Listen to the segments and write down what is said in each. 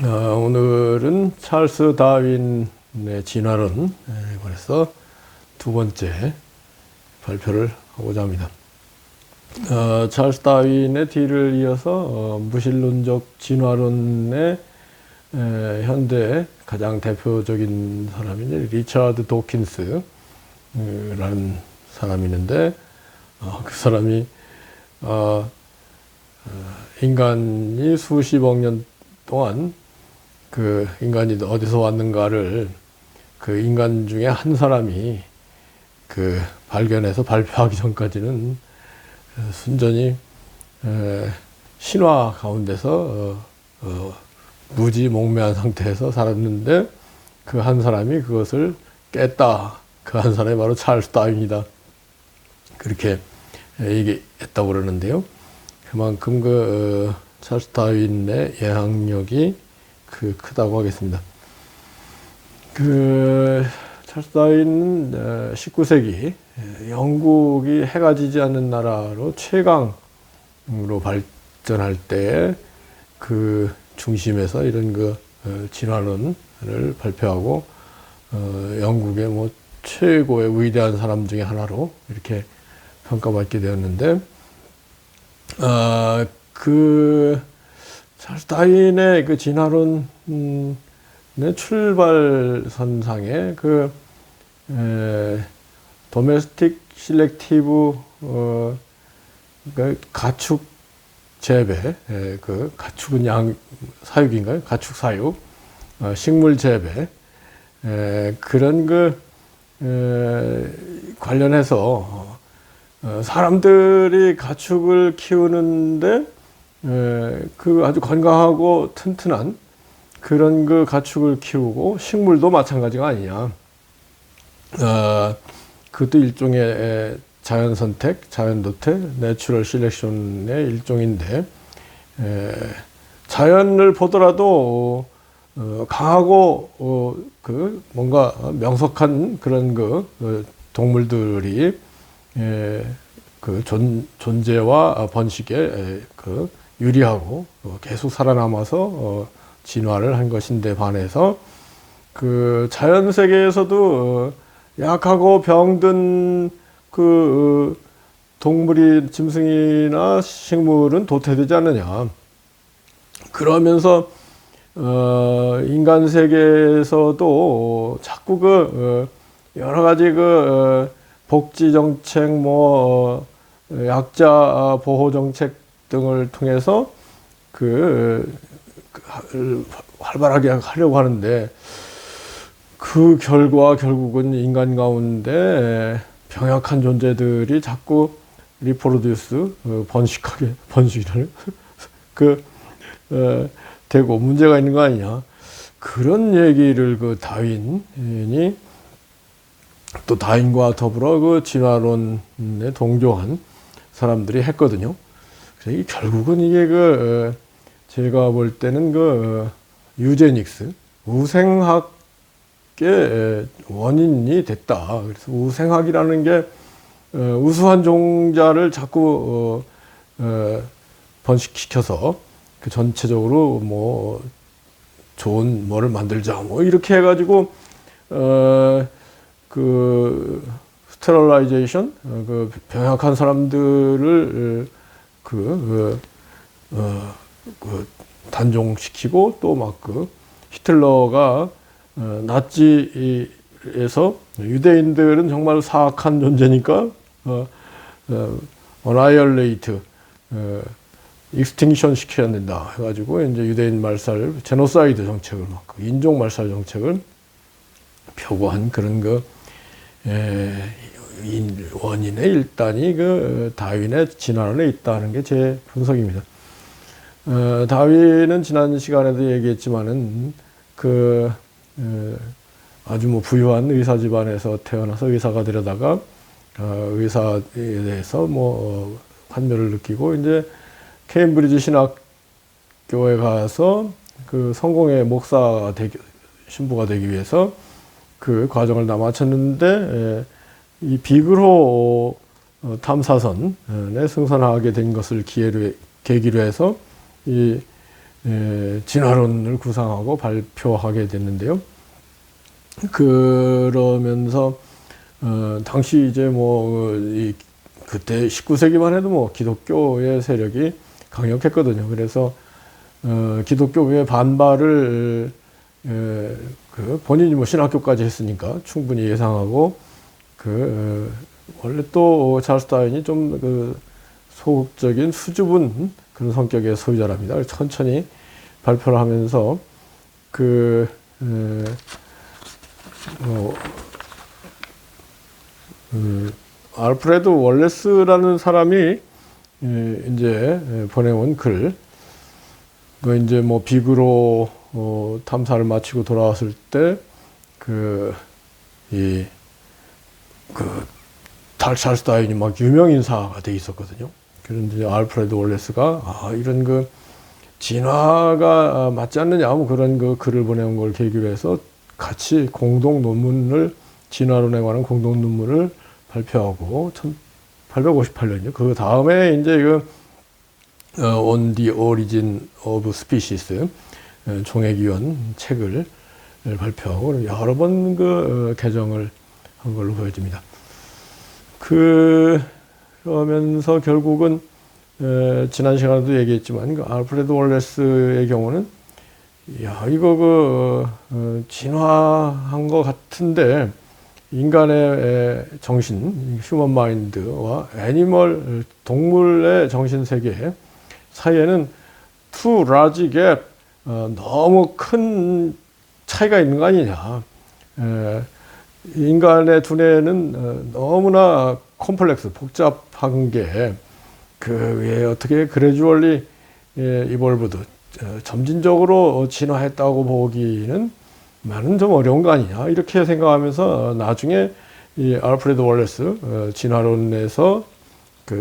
오늘은 찰스 다윈의 진화론, 그래서 두 번째 발표를 하고자 합니다. 찰스 다윈의 뒤를 이어서 무신론적 진화론의 현대 가장 대표적인 사람이 리처드 도킨스라는 사람이 있는데, 그 사람이 인간이 수십억 년 동안 그 인간이 어디서 왔는가를 그 인간 중에 한 사람이 그 발견해서 발표하기 전까지는 순전히 신화 가운데서 무지몽매한 상태에서 살았는데, 그 한 사람이 그것을 깼다. 그 한 사람이 바로 찰스 다윈이다. 그렇게 얘기했다고 그러는데요. 그만큼 찰스 다윈의 영향력이 크다고 하겠습니다. 찰스 다윈은 19세기 영국이 해가 지지 않는 나라로 최강으로 발전할 때 그 중심에서 이런 진화론을 발표하고 영국의 뭐 최고의 위대한 사람 중에 하나로 이렇게 평가받게 되었는데, 찰스 다윈의 그 진화론의 출발선상에 도메스틱 실렉티브 가축 재배, 가축은 사육인가요? 가축 사육, 식물 재배, 그런 관련해서 사람들이 가축을 키우는데 아주 건강하고 튼튼한 그런 가축을 키우고 식물도 마찬가지가 아니냐. 그것도 일종의 자연 선택, 자연 도태, 내추럴 실렉션의 일종인데, 자연을 보더라도 강하고 뭔가 명석한 그런 동물들이 존재와 번식에 유리하고 계속 살아남아서 진화를 한 것인데 반해서 자연 세계에서도 약하고 병든 동물이 짐승이나 식물은 도태되지 않느냐. 그러면서 인간 세계에서도 자꾸 여러 가지 복지 정책, 약자 보호 정책 등을 통해서 활발하게 하려고 하는데, 그 결과 결국은 인간 가운데 병약한 존재들이 자꾸 리프로듀스, 번식을 되고 문제가 있는 거 아니냐. 그런 얘기를 다윈이 또 다윈과 더불어 진화론에 동조한 사람들이 했거든요. 그래서 결국은 이게 제가 볼 때는 유제닉스, 우생학의 원인이 됐다. 그래서 우생학이라는 게 우수한 종자를 자꾸 번식시켜서 전체적으로 좋은 뭐를 만들자 이렇게 해가지고 스테릴라이제이션, 병약한 사람들을 단종시키고, 또 히틀러가 나치에서 유대인들은 정말 사악한 존재니까 어나이얼레이트, 익스팅션 시켜야 된다 해가지고 이제 유대인 말살, 제노사이드 정책을 인종 말살 정책을 표고한 그런 원인의 일단이 다윈의 진화론에 있다는 게 제 분석입니다. 다윈은 지난 시간에도 얘기했지만은 아주 부유한 의사 집안에서 태어나서 의사가 되려다가 의사에 대해서 환멸을 느끼고 이제 케임브리지 신학교에 가서 성공의 신부가 되기 위해서 그 과정을 다 마쳤는데, 이 비글호 탐사선에 승선하게 된 것을 계기로 해서 이 진화론을 구상하고 발표하게 됐는데요. 그러면서 당시 이제 그때 19세기만 해도 기독교의 세력이 강력했거든요. 그래서 기독교의 반발을 본인이 신학교까지 했으니까 충분히 예상하고 원래 또 찰스 다윈이 좀 소극적인 수줍은 그런 성격의 소유자랍니다. 천천히 발표를 하면서 알프레드 월레스라는 사람이 이제 보내온 글, 이제 비그로 탐사를 마치고 돌아왔을 때 찰스 다윈이 막 유명 인사가 돼 있었거든요. 그런데 알프레드 월레스가 이런 진화가 맞지 않느냐 그런 글을 보내온 걸 계기로 해서 같이 공동 논문을 진화론에 관한 공동 논문을 발표하고 1858년이요. 그 다음에 이제 On the Origin of Species 종액이원 책을 발표하고 여러 번 개정을 한 걸로 보여집니다. 그러면서 결국은 지난 시간에도 얘기했지만 알프레드 월레스의 경우는 이거 진화한 것 같은데 인간의 정신, 휴먼 마인드와 애니멀, 동물의 정신 세계 사이에는 too large gap, 너무 큰 차이가 있는 거 아니냐. 인간의 두뇌는 너무나 콤플렉스, 복잡한 게 왜 어떻게 그래주얼리 이볼브드, 점진적으로 진화했다고 보기는 많은 좀 어려운 거 아니냐 이렇게 생각하면서 나중에 이 알프레드 월레스 진화론에서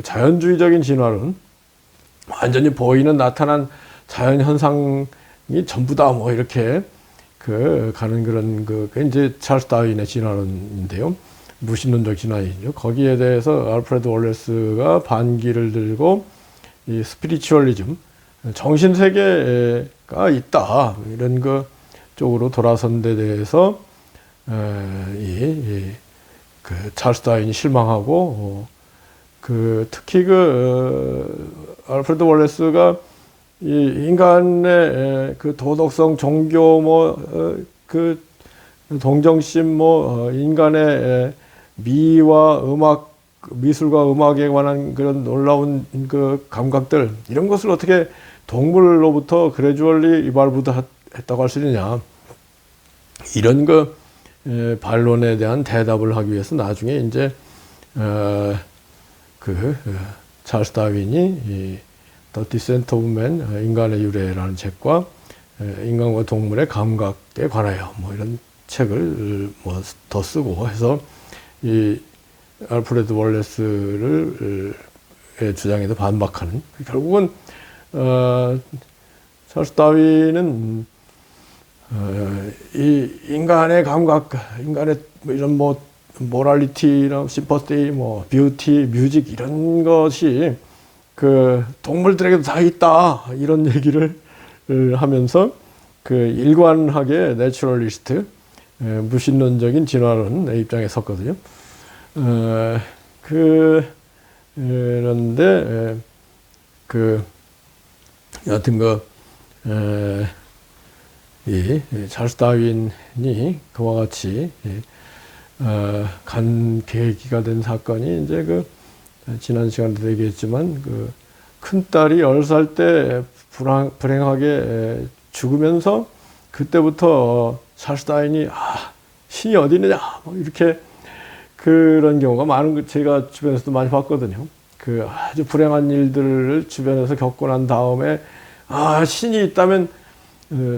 자연주의적인 진화론, 완전히 보이는 나타난 자연 현상이 전부다 이렇게 가는 그런 이제 찰스 다윈의 진화론인데요. 무신론적 진화론이죠. 거기에 대해서 알프레드 월레스가 반기를 들고 이 스피리추얼리즘, 정신 세계가 있다 이런 쪽으로 돌아선 데 대해서 찰스 다윈이 실망하고 특히 알프레드 월레스가 이 인간의 도덕성, 종교, 동정심, 인간의 미와 음악, 미술과 음악에 관한 그런 놀라운 감각들, 이런 것을 어떻게 동물로부터 그래주얼리 이발부드 했다고 할 수 있느냐. 이런 반론에 대한 대답을 하기 위해서 나중에 이제, 찰스 다윈이 The Descent of Man, 인간의 유래라는 책과 인간과 동물의 감각에 관하여 이런 책을 더 쓰고 해서 이 알프레드 월레스를 주장에도 반박하는, 결국은 찰스 다윈은 이 인간의 감각, 인간의 이런 모랄리티나 심퍼티, 뷰티, 뮤직 이런 것이 동물들에게도 다 있다 이런 얘기를 하면서 일관하게 내추럴리스트, 무신론적인 진화론의 입장에 섰거든요. 그런데 여하튼 이 찰스 다윈이 그와 같이 간 계기가 된 사건이 이제 지난 시간에도 얘기했지만 큰딸이 10살 때 불행하게 죽으면서 그때부터 찰스 다윈이 신이 어디 있느냐 이렇게 그런 경우가 많은, 제가 주변에서도 많이 봤거든요. 아주 불행한 일들을 주변에서 겪고 난 다음에 신이 있다면,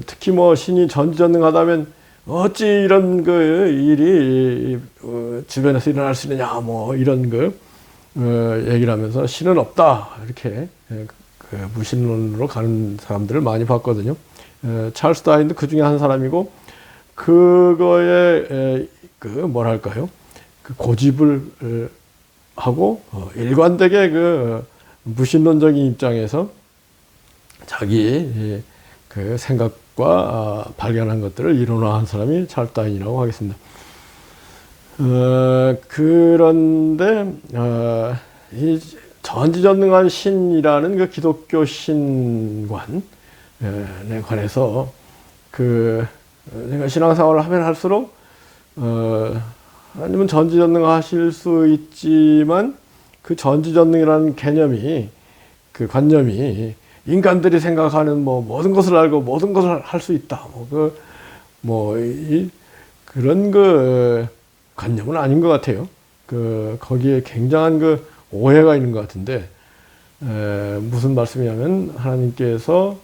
특히 신이 전지전능하다면 어찌 이런 일이 주변에서 일어날 수 있느냐 이런 얘기를 하면서 신은 없다 이렇게 무신론으로 가는 사람들을 많이 봤거든요. 찰스 다윈도 그 중에 한 사람이고, 그거에 뭐랄까요, 고집을 하고 일관되게 무신론적인 입장에서 자기 그 생각과 발견한 것들을 이론화한 사람이 찰스 다윈이라고 하겠습니다. 그런데 이 전지전능한 신이라는 그 기독교 신관에 관해서 내가 신앙생활을 하면 할수록 하나님은 전지전능하실 수 있지만 그 전지전능이라는 개념이 그 관념이 인간들이 생각하는 모든 것을 알고 모든 것을 할 수 있다 그런 관념은 아닌 것 같아요. 거기에 굉장한 오해가 있는 것 같은데, 무슨 말씀이냐면, 하나님께서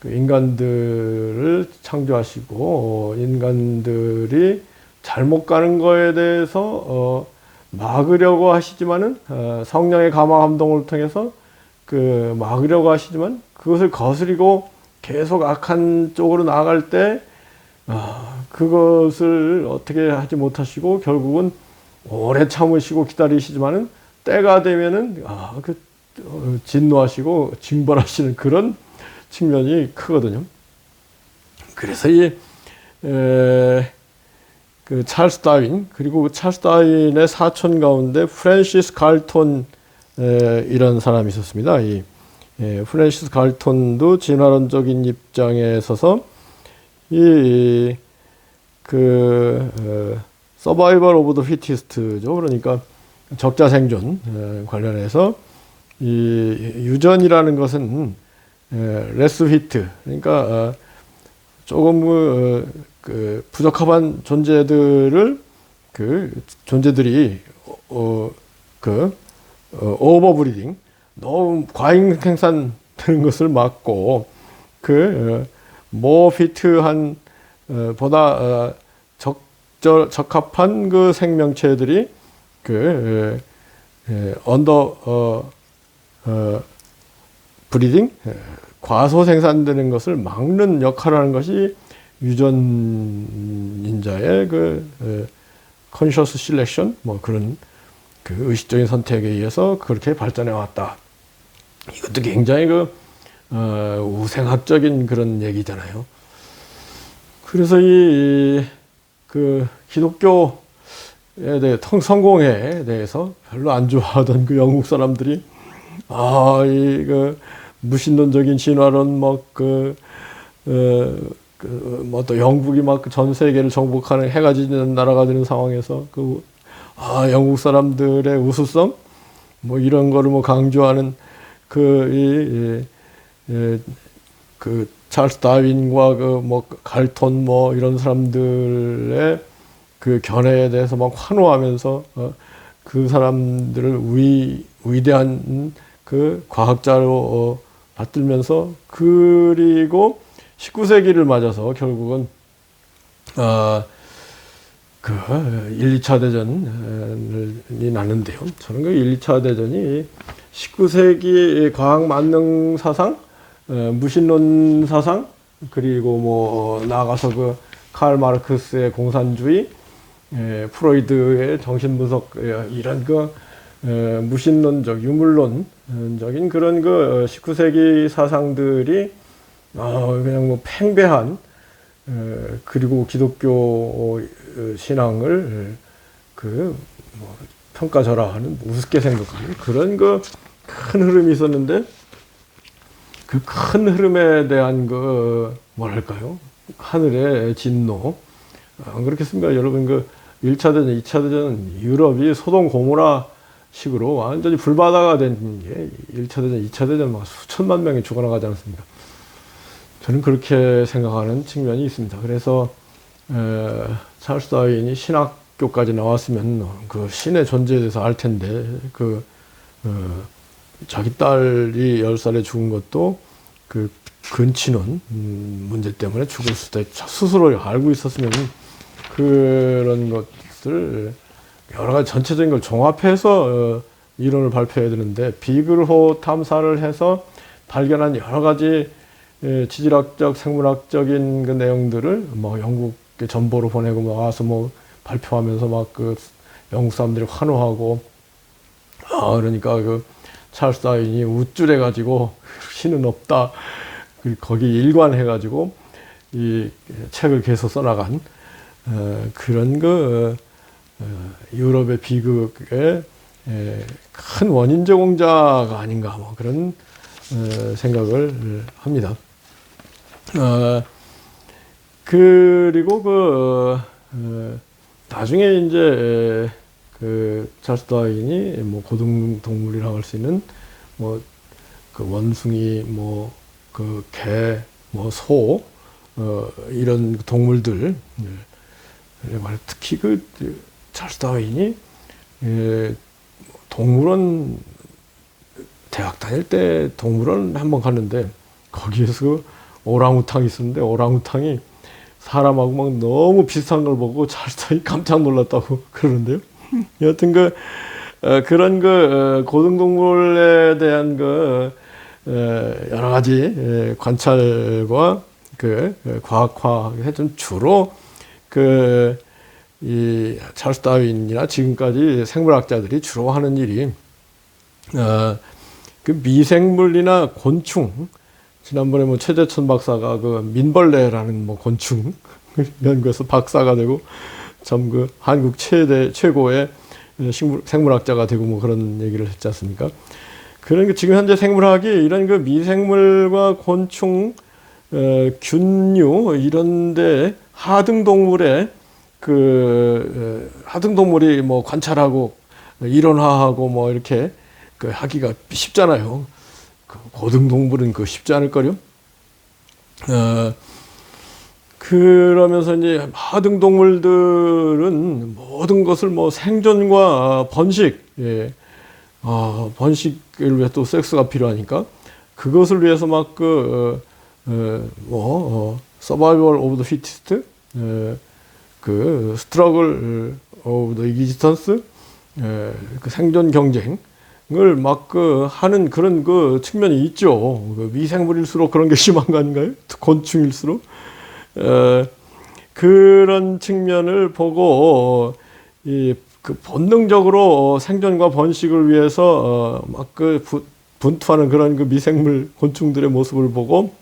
인간들을 창조하시고, 인간들이 잘못 가는 거에 대해서, 막으려고 하시지만은, 성령의 감화 감동을 통해서 막으려고 하시지만, 그것을 거스리고 계속 악한 쪽으로 나아갈 때, 그것을 어떻게 하지 못하시고 결국은 오래 참으시고 기다리시지만은 때가 되면은 진노하시고 징벌하시는 그런 측면이 크거든요. 그래서 찰스 다윈, 그리고 찰스 다윈의 사촌 가운데 프랜시스 갈톤 이런 사람이 있었습니다. 프랜시스 갈톤도 진화론적인 입장에 서서 서바이벌 오브 더 피티스트죠. 그러니까 적자 생존 관련해서 유전이라는 것은 레스 피트, 그러니까 조금 부적합한 존재들이 오버브리딩, 너무 과잉 생산되는 것을 막고 피트한 보다 적합한 생명체들이 언더 브리딩, 과소 생산되는 것을 막는 역할을 하는 것이 유전인자의 컨셔스 실렉션, 그런 의식적인 선택에 의해서 그렇게 발전해 왔다. 이것도 굉장히 우생학적인 그런 얘기잖아요. 그래서 기독교에 대해 성공에 대해서 별로 안 좋아하던 영국 사람들이 무신론적인 진화론 또 영국이 전 세계를 정복하는 해가 지는 나라가 되는 상황에서 영국 사람들의 우수성 이런 거를 견주하는 찰스 다윈과 갈톤 이런 사람들의 견해에 대해서 환호하면서 그 사람들을 위대한 과학자로 받들면서, 그리고 19세기를 맞아서 결국은 1, 2차 대전이 나는데요. 저는 1, 2차 대전이 19세기 과학 만능 사상, 무신론 사상, 그리고 나아가서 칼 마르크스의 공산주의, 프로이드의 정신분석, 이런 무신론적, 유물론적인 그런 19세기 사상들이 그냥 팽배한, 그리고 기독교 신앙을 평가절하하는, 우습게 생각하는 그런 큰 흐름이 있었는데, 그 큰 흐름에 대한 뭐랄까요? 하늘의 진노. 안 그렇겠습니까? 여러분, 1차 대전, 2차 대전, 유럽이 소돔 고모라 식으로 완전히 불바다가 된 게 1차 대전, 2차 대전 수천만 명이 죽어나가지 않았습니까? 저는 그렇게 생각하는 측면이 있습니다. 그래서, 찰스 다윈이 신학교까지 나왔으면 신의 존재에 대해서 알 텐데, 자기 딸이 10살에 죽은 것도 근친혼 문제 때문에 죽을 수도 있다. 스스로 알고 있었으면 그런 것을 여러 가지 전체적인 걸 종합해서 이론을 발표해야 되는데, 비글호 탐사를 해서 발견한 여러 가지 지질학적, 생물학적인 내용들을 영국에 전보로 보내고 와서 발표하면서 영국 사람들이 환호하고, 그러니까 찰스 다윈이 우쭐해가지고 신은 없다, 거기 일관해가지고 이 책을 계속 써나간 그런 유럽의 비극의 큰 원인 제공자가 아닌가 뭐 그런 생각을 합니다. 그리고 나중에 이제 찰스 다윈이 뭐 고등 동물이라고 할 수 있는 뭐 원숭이 개 소 이런 동물들 특히 찰스 다윈이 동물원 대학 다닐 때 동물원 한번 갔는데 거기에서 오랑우탕이 있었는데 오랑우탕이 사람하고 막 너무 비슷한 걸 보고 찰스 다윈이 깜짝 놀랐다고 그러는데요. 여하튼 그런 고등동물에 대한 여러 가지 관찰과 과학화에 좀 주로 이 찰스 다윈이나 지금까지 생물학자들이 주로 하는 일이 미생물이나 곤충, 지난번에 뭐 최재천 박사가 민벌레라는 곤충 연구해서 박사가 되고 참 한국 최고의 생물학자가 되고 뭐 그런 얘기를 했지 않습니까? 그런 지금 현재 생물학이 이런 미생물과 곤충, 균류 이런데 하등동물의 하등동물이 뭐 관찰하고 이론화하고 뭐 이렇게 하기가 쉽잖아요. 고등동물은 쉽지 않을 거요. 그러면서 이제 하등동물들은 모든 것을 생존과 번식, 번식을 위해 또 섹스가 필요하니까 그것을 위해서 서바이벌 오브 더 피티스트, 스트러글 오브 더 이기지턴스, 생존 경쟁을 하는 그런 측면이 있죠. 미생물일수록 그런 게 심한 거 아닌가요? 곤충일수록. 그런 측면을 보고 본능적으로 생존과 번식을 위해서 분투하는 그런 미생물 곤충들의 모습을 보고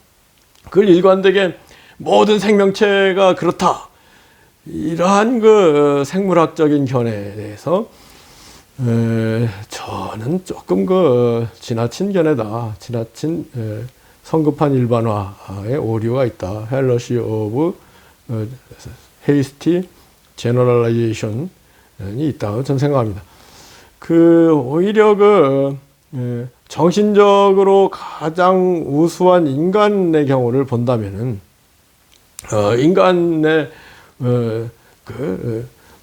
그걸 일관되게 모든 생명체가 그렇다. 이러한 생물학적인 견해에 대해서 저는 조금 지나친 견해다. 지나친 성급한 일반화의 오류가 있다. 헬러시 오브 헤이스티 제너럴라이제이션이 있다고 저는 생각합니다. 오히려 정신적으로 가장 우수한 인간의 경우를 본다면은 인간의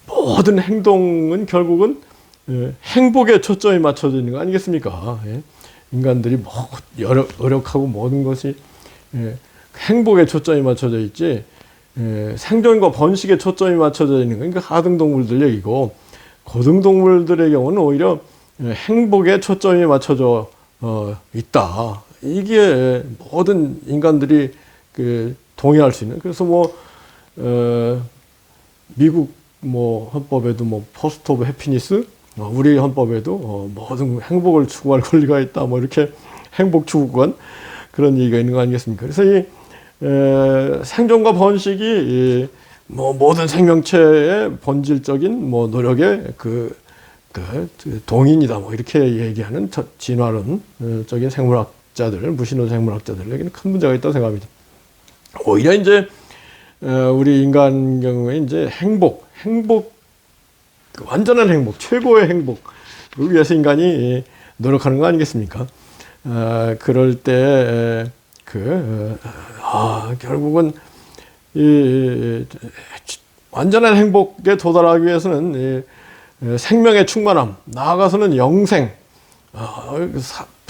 모든 행동은 결국은 행복에 초점이 맞춰져 있는 거 아니겠습니까? 인간들이 노력하고 모든 것이 행복에 초점이 맞춰져 있지 생존과 번식에 초점이 맞춰져 있는 건 하등동물들 얘기고 고등동물들의 경우는 오히려 행복에 초점이 맞춰져 있다. 이게 모든 인간들이 동의할 수 있는. 그래서 미국 헌법에도 퍼스트 오브 해피니스, 우리 헌법에도 모든 행복을 추구할 권리가 있다. 이렇게 행복 추구권 그런 얘기가 있는 거 아니겠습니까? 그래서 이 생존과 번식이 모든 생명체의 본질적인 노력의 동인이다. 이렇게 얘기하는 진화론적인 생물학자들, 무신론 생물학자들에게는 큰 문제가 있다고 생각합니다. 오히려 이제 우리 인간 경우에 이제 행복, 완전한 행복, 최고의 행복을 위해서 인간이 노력하는 거 아니겠습니까? 그럴 때 결국은 이 완전한 행복에 도달하기 위해서는 생명의 충만함, 나아가서는 영생,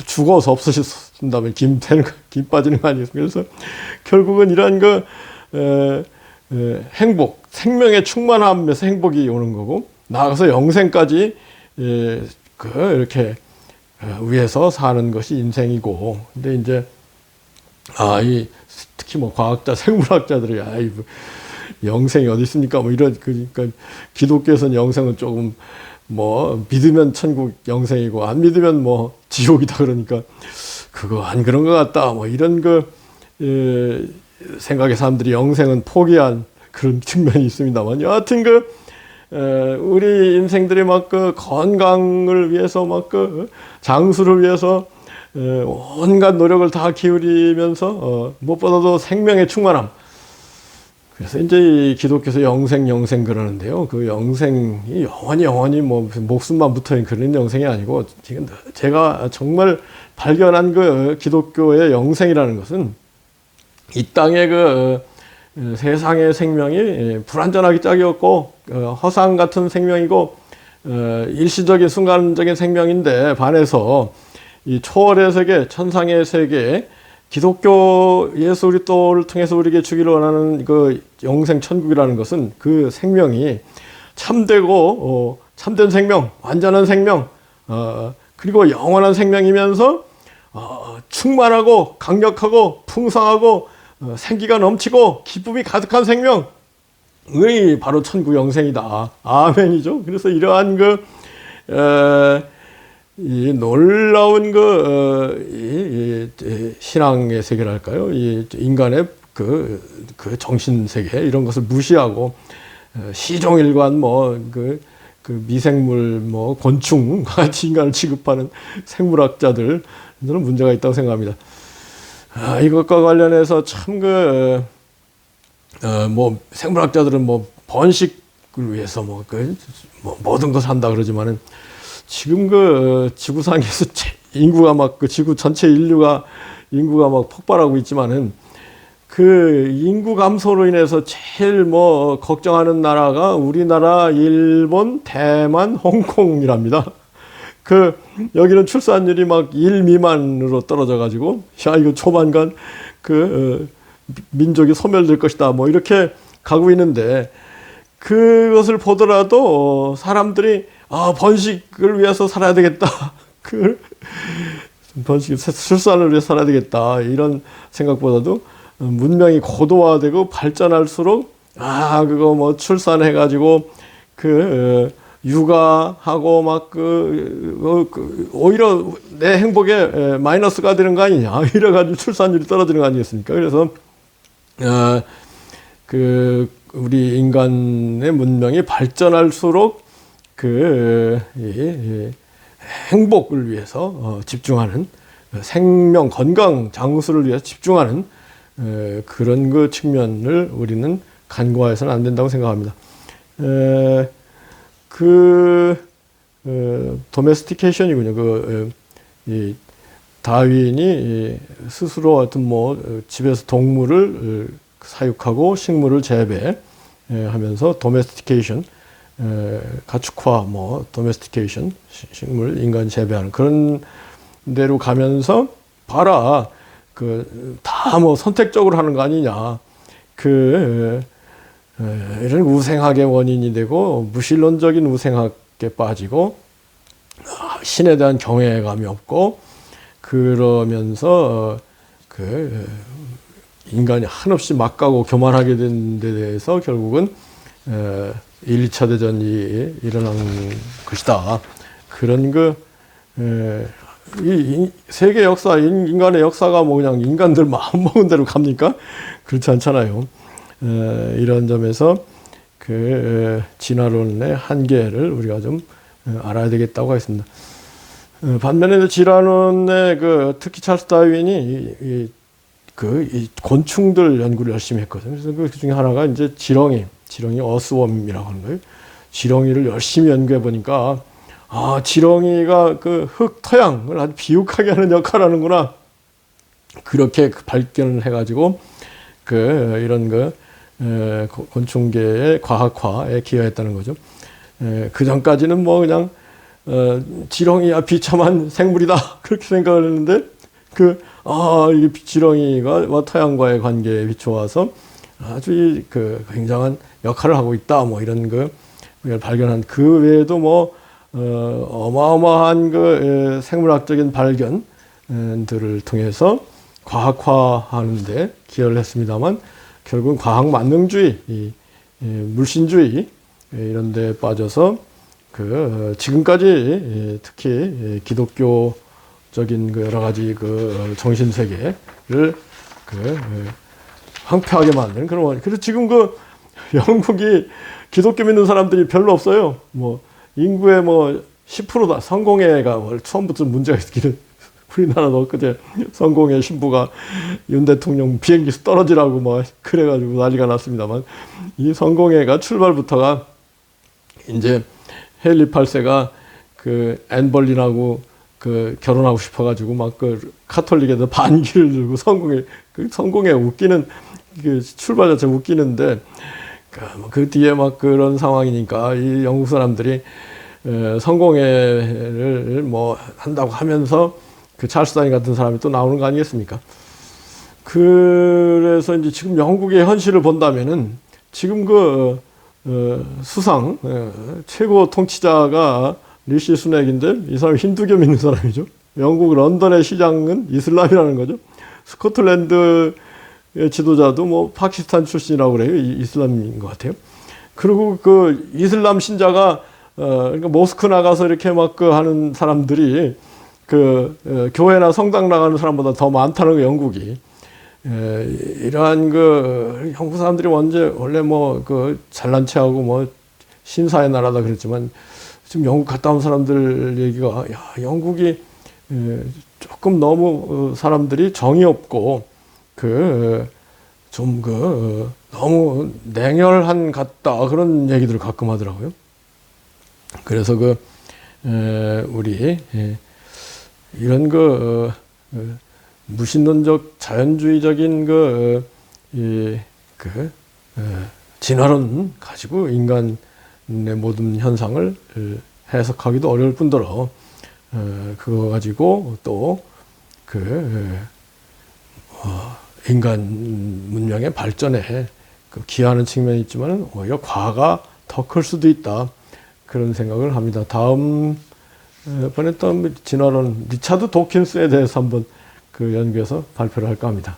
죽어서 없어진다면 김 빠지는 거 아니겠습니까? 그래서 결국은 이러한 행복, 생명의 충만함에서 행복이 오는 거고, 나아가서 영생까지 이렇게 위해서 사는 것이 인생이고, 근데 이제 특히 과학자, 생물학자들이 영생이 어디 있습니까? 그러니까 기독교에서는 영생은 조금 믿으면 천국 영생이고 안 믿으면 지옥이다 그러니까 그거 안 그런 것 같다. 이런 생각에 사람들이 영생은 포기한 그런 측면이 있습니다만, 여하튼 우리 인생들이 막 건강을 위해서 막 장수를 위해서 온갖 노력을 다 기울이면서 무엇보다도 생명의 충만함. 그래서 이제 이 기독교에서 영생 그러는데요. 그 영생이 영원히 뭐 목숨만 붙어있는 그런 영생이 아니고, 지금 제가 정말 발견한 기독교의 영생이라는 것은 이 땅의 세상의 생명이 불완전하기 짝이 없고 허상 같은 생명이고 일시적인 순간적인 생명인데 반해서 이 초월의 세계, 천상의 세계, 기독교 예수 그리스도를 통해서 우리에게 주기를 원하는 영생 천국이라는 것은 그 생명이 참되고 참된 생명, 완전한 생명, 그리고 영원한 생명이면서 충만하고 강력하고 풍성하고 생기가 넘치고 기쁨이 가득한 생명이 바로 천국 영생이다. 아멘이죠. 그래서 이러한 이 놀라운 신앙의 세계랄까요? 이 인간의 그 정신 세계 이런 것을 무시하고 시종일관 그 미생물 곤충 같이 인간을 취급하는 생물학자들, 저는 문제가 있다고 생각합니다. 이것과 관련해서 참 생물학자들은 번식을 위해서 모든 것을 한다 그러지만은 지금 지구상에서 인구가 지구 전체 인구가 폭발하고 있지만은 인구 감소로 인해서 제일 걱정하는 나라가 우리나라, 일본, 대만, 홍콩이랍니다. 여기는 출산율이 1 미만으로 떨어져 가지고, 이거 조만간 민족이 소멸될 것이다. 이렇게 가고 있는데, 그것을 보더라도 사람들이, 번식을 위해서 살아야 되겠다. 출산을 위해서 살아야 되겠다. 이런 생각보다도 문명이 고도화되고 발전할수록, 출산해가지고, 육아하고 오히려 내 행복에 마이너스가 되는 거 아니냐, 이래가지고 출산율이 떨어지는 거 아니겠습니까? 그래서 우리 인간의 문명이 발전할수록 행복을 위해서 집중하는, 생명 건강 장수를 위해서 집중하는 그런 측면을 우리는 간과해서는 안 된다고 생각합니다. 도메스티케이션이군요. 이 다윈이 스스로 하여튼 집에서 동물을 사육하고 식물을 재배하면서 도메스티케이션, 가축화, 도메스티케이션, 식물, 인간 재배하는 그런 데로 가면서 봐라, 다 선택적으로 하는 거 아니냐. 이런 우생학의 원인이 되고 무신론적인 우생학에 빠지고 신에 대한 경외감이 없고, 그러면서 인간이 한없이 막가고 교만하게 된 데 대해서 결국은 1, 2차 대전이 일어난 것이다. 그런 이 세계 역사, 인간의 역사가 그냥 인간들 마음먹은 대로 갑니까? 그렇지 않잖아요. 이런 점에서 진화론의 한계를 우리가 좀 알아야 되겠다고 하겠습니다. 반면에 진화론의 특히 찰스 다윈이 이 곤충들 연구를 열심히 했거든요. 그래서 그 중에 하나가 이제 지렁이 어스웜이라고 하는 거예요. 지렁이를 열심히 연구해 보니까, 지렁이가 흙 토양을 아주 비옥하게 하는 역할을 하는구나. 그렇게 발견을 해가지고 이런 곤충계의 과학화에 기여했다는 거죠. 그 전까지는 그냥 지렁이야 비참한 생물이다 그렇게 생각을 했는데, 이게 지렁이가 토양과의 관계에 비추어서 아주 굉장한 역할을 하고 있다. 이런 걸 발견한, 그 외에도 어마어마한 생물학적인 발견들을 통해서 과학화하는데 기여를 했습니다만, 결국은 과학 만능주의, 물신주의 이런 데 빠져서 지금까지 특히 기독교적인 여러 가지 정신 세계를 황폐하게 만드는 그런 원인. 그래서 지금 영국이 기독교 믿는 사람들이 별로 없어요. 뭐 인구의 뭐 10%다. 성공회가 원래 처음부터 문제가 있기는 우리나라도 그제 성공회 신부가 윤 대통령 비행기에서 떨어지라고 막 그래가지고 난리가 났습니다만, 이 성공회가 출발부터가 이제 헨리 8세가 앤 벌린하고 결혼하고 싶어가지고 막 카톨릭에서 반기를 들고 성공회 웃기는 출발 자체 웃기는데, 그 뒤에 막 그런 상황이니까 이 영국 사람들이 성공회를 뭐 한다고 하면서 찰스 다윈 같은 사람이 또 나오는 거 아니겠습니까? 그래서 이제 지금 영국의 현실을 본다면은 지금 수상 최고 통치자가 리시 수넥인데, 이 사람이 힌두교 믿는 사람이죠. 영국 런던의 시장은 이슬람이라는 거죠. 스코틀랜드의 지도자도 뭐 파키스탄 출신이라고 그래요. 이슬람인 것 같아요. 그리고 이슬람 신자가 그러니까 모스크 나가서 이렇게 막 하는 사람들이 교회나 성당 나가는 사람보다 더 많다는 거, 영국이. 이러한 영국 사람들이 원래 뭐 잘난 체하고 뭐 신사의 나라다 그랬지만, 지금 영국 갔다 온 사람들 얘기가, 야, 영국이 조금 너무 사람들이 정이 없고 너무 냉혈한 같다, 그런 얘기들을 가끔 하더라고요. 그래서 우리 이런 무신론적 자연주의적인 진화론 가지고 인간의 모든 현상을 해석하기도 어려울 뿐더러 그거 가지고 또 인간 문명의 발전에 기여하는 측면이 있지만 오히려 과가 더 클 수도 있다, 그런 생각을 합니다. 다음 번에 또 진화론 리차드 도킨스에 대해서 한번 연구해서 발표를 할까 합니다.